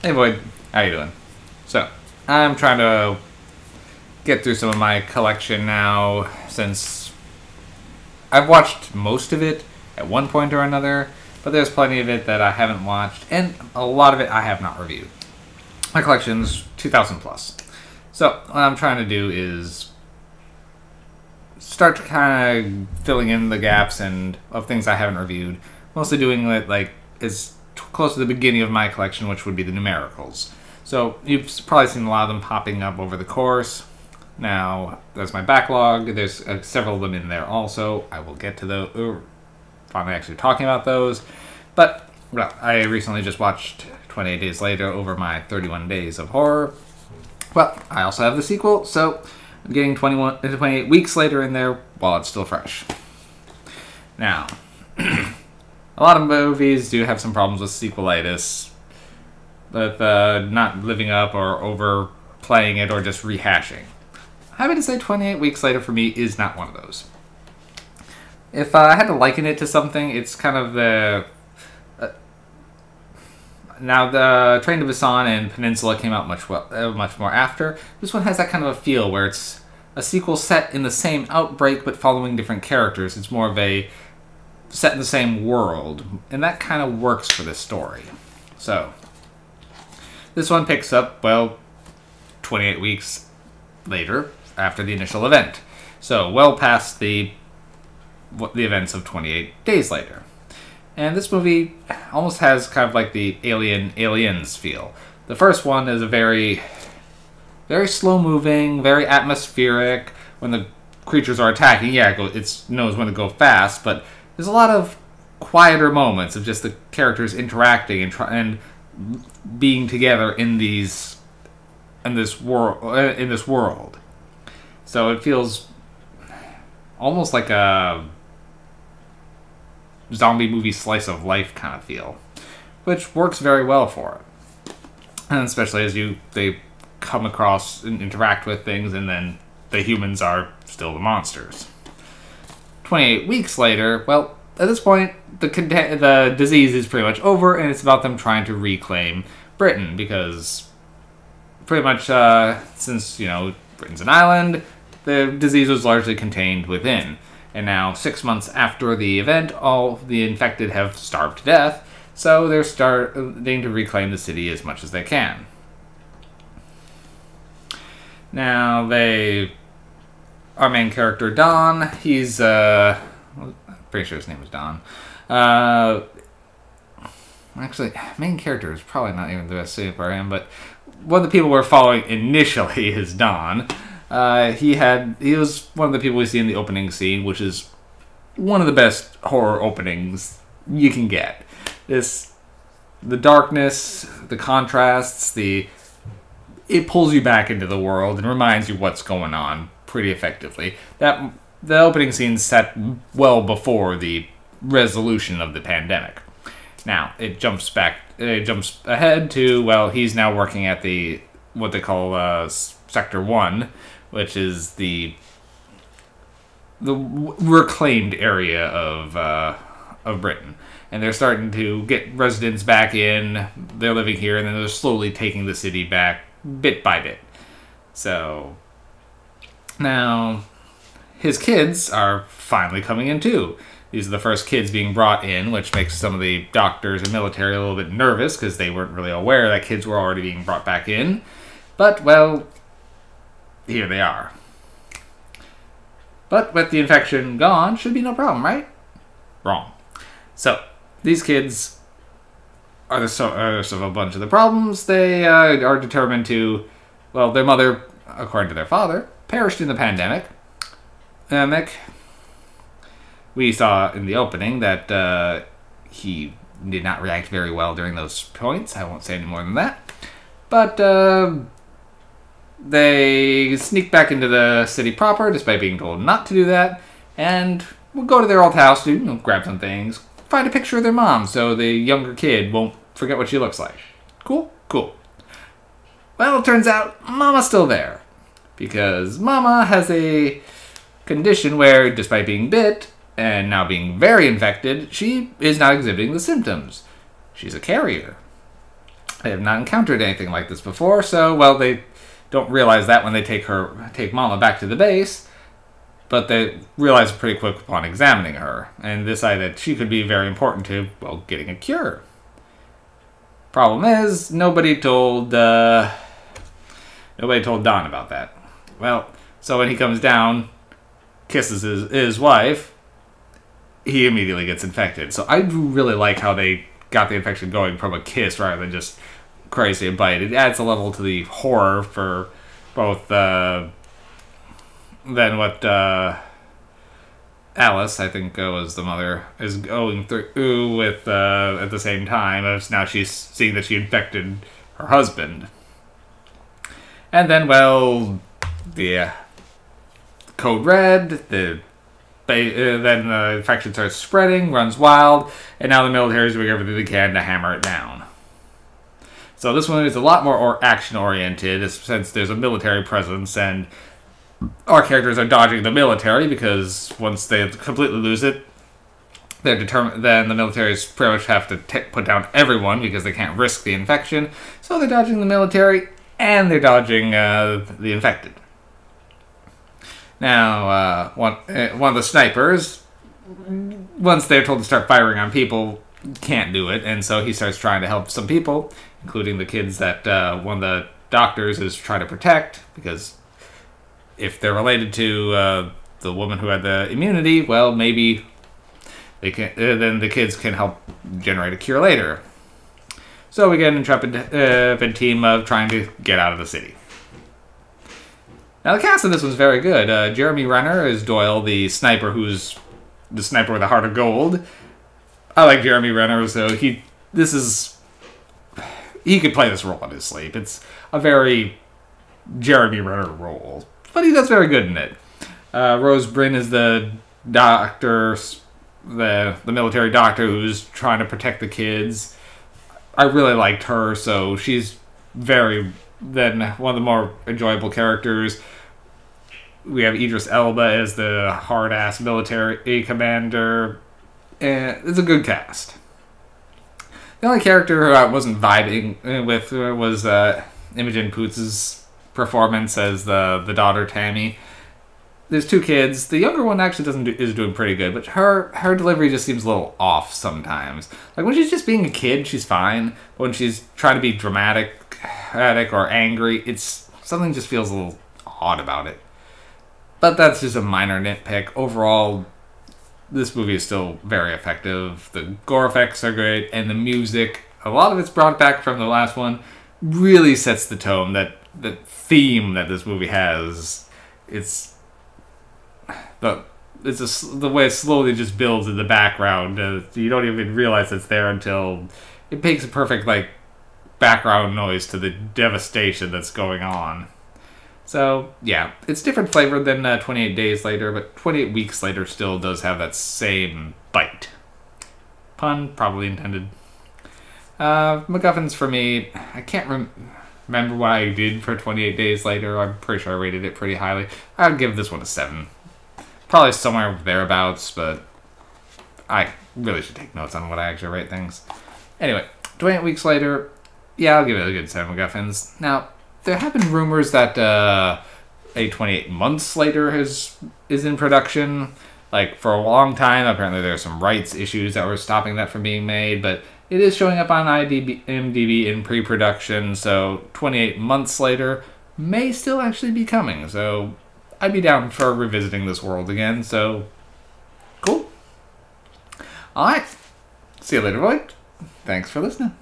Hey Boyd, how you doing? So, I'm trying to get through some of my collection now, since I've watched most of it at one point or another, but there's plenty of it that I haven't watched, and a lot of it I have not reviewed. My collection's 2,000 plus. So, what I'm trying to do is start kind of filling in the gaps and of things I haven't reviewed, mostly doing it like as close to the beginning of my collection, which would be the numericals. So you've probably seen a lot of them popping up over the course. Now, there's my backlog. There's several of them in there also. I will get to those, finally actually talking about those. But, well, I recently just watched 28 Days Later over my 31 Days of Horror. Well, I also have the sequel, so I'm getting 28 weeks later in there while it's still fresh. Now, a lot of movies do have some problems with sequelitis, with not living up or overplaying it or just rehashing. Happy to say 28 Weeks Later for me is not one of those. If I had to liken it to something, it's kind of the... now, the Train to Busan and Peninsula came out much more after. This one has that kind of a feel where it's a sequel set in the same outbreak but following different characters. It's more of a set in the same world, and that kind of works for this story. So, this one picks up, well, 28 weeks later after the initial event. So, well past the events of 28 days later. And this movie almost has kind of like the Aliens feel. The first one is a very slow-moving, very atmospheric. When the creatures are attacking, yeah, it knows when to go fast, but there's a lot of quieter moments of just the characters interacting and being together in this world. So it feels almost like a zombie movie slice of life kind of feel, which works very well for it. And especially as they come across and interact with things, and then the humans are still the monsters. 28 weeks later, well, at this point, the disease is pretty much over, and it's about them trying to reclaim Britain, because pretty much since, Britain's an island, the disease was largely contained within. And now, 6 months after the event, all the infected have starved to death, so they're starting to reclaim the city as much as they can. Now, our main character, Don, he's, I'm pretty sure his name was Don. Actually, main character is probably not even the best suited for him, but one of the people we're following initially is Don. He was one of the people we see in the opening scene, which is one of the best horror openings you can get. The darkness, the contrasts, it pulls you back into the world and reminds you what's going on pretty effectively. The opening scene's set well before the resolution of the pandemic. Now, it jumps ahead to, well, he's now working at what they call Sector 1, which is the reclaimed area of Britain. And they're starting to get residents back in, they're living here, and then they're slowly taking the city back bit by bit. So, now, his kids are finally coming in too. These are the first kids being brought in, which makes some of the doctors and military a little bit nervous, because they weren't really aware that kids were already being brought back in. But, well, here they are. But with the infection gone, should be no problem, right? Wrong. So, these kids are the source of a bunch of the problems. They are determined to, well, their mother, according to their father, perished in the pandemic. We saw in the opening that he did not react very well during those points. I won't say any more than that. But they sneak back into the city proper, despite being told not to do that, and will go to their old house to grab some things, find a picture of their mom so the younger kid won't forget what she looks like. Cool? Cool. Well, it turns out Mama's still there, because Mama has a condition where, despite being bit, and now being very infected, she is not exhibiting the symptoms. She's a carrier. They have not encountered anything like this before, so, well, they don't realize that when they take Mama back to the base, but they realize pretty quick upon examining her, and decide that she could be very important to, well, getting a cure. Problem is, nobody told Don about that. Well, so when he comes down, kisses his wife, he immediately gets infected. So I do really like how they got the infection going from a kiss rather than just crazy bite. It adds a level to the horror for both than what Alice, I think was the mother, is going through with at the same time, as now she's seeing that she infected her husband. And then, well, the Code Red, then the infection starts spreading, runs wild, and now the military is doing everything they can to hammer it down. So this one is a lot more action-oriented, since there's a military presence, and our characters are dodging the military, because once they completely lose it, they're determined. Then the militaries pretty much have to put down everyone, because they can't risk the infection. So they're dodging the military, and they're dodging the infected. Now, one of the snipers, once they're told to start firing on people, can't do it, and so he starts trying to help some people, including the kids that one of the doctors is trying to protect, because if they're related to the woman who had the immunity, well, maybe they can. Then the kids can help generate a cure later. So we get an intrepid team of trying to get out of the city. Now the cast of this was very good. Jeremy Renner is Doyle, the sniper who's the sniper with a heart of gold. I like Jeremy Renner, so he could play this role in his sleep. It's a very Jeremy Renner role, but he does very good in it. Rose Bryn is the doctor, the military doctor who's trying to protect the kids. I really liked her, so she's one of the more enjoyable characters. We have Idris Elba as the hard-ass military commander. And it's a good cast. The only character who I wasn't vibing with was Imogen Poots' performance as the daughter Tammy. There's two kids. The younger one actually is doing pretty good, but her delivery just seems a little off sometimes. Like when she's just being a kid, she's fine. But when she's trying to be dramatic or angry, something just feels a little odd about it. But that's just a minor nitpick. Overall, this movie is still very effective. The gore effects are great, and the music, a lot of it's brought back from the last one, really sets the tone. That the theme that this movie has, the way it slowly just builds in the background. You don't even realize it's there until it makes a perfect background noise to the devastation that's going on. So, yeah, it's different flavor than 28 Days Later, but 28 Weeks Later still does have that same bite. Pun probably intended. MacGuffins for me, I can't remember what I did for 28 Days Later. I'm pretty sure I rated it pretty highly. I'd give this one a 7. Probably somewhere thereabouts, but I really should take notes on what I actually rate things. Anyway, 28 Weeks Later, yeah, I'll give it a good 7 MacGuffins. Now, there have been rumors that a 28 Months Later is in production. For a long time, apparently there are some rights issues that were stopping that from being made, but it is showing up on IMDb in pre-production, so 28 Months Later may still actually be coming. So I'd be down for revisiting this world again, so cool. Alright, see you later, Void. Thanks for listening.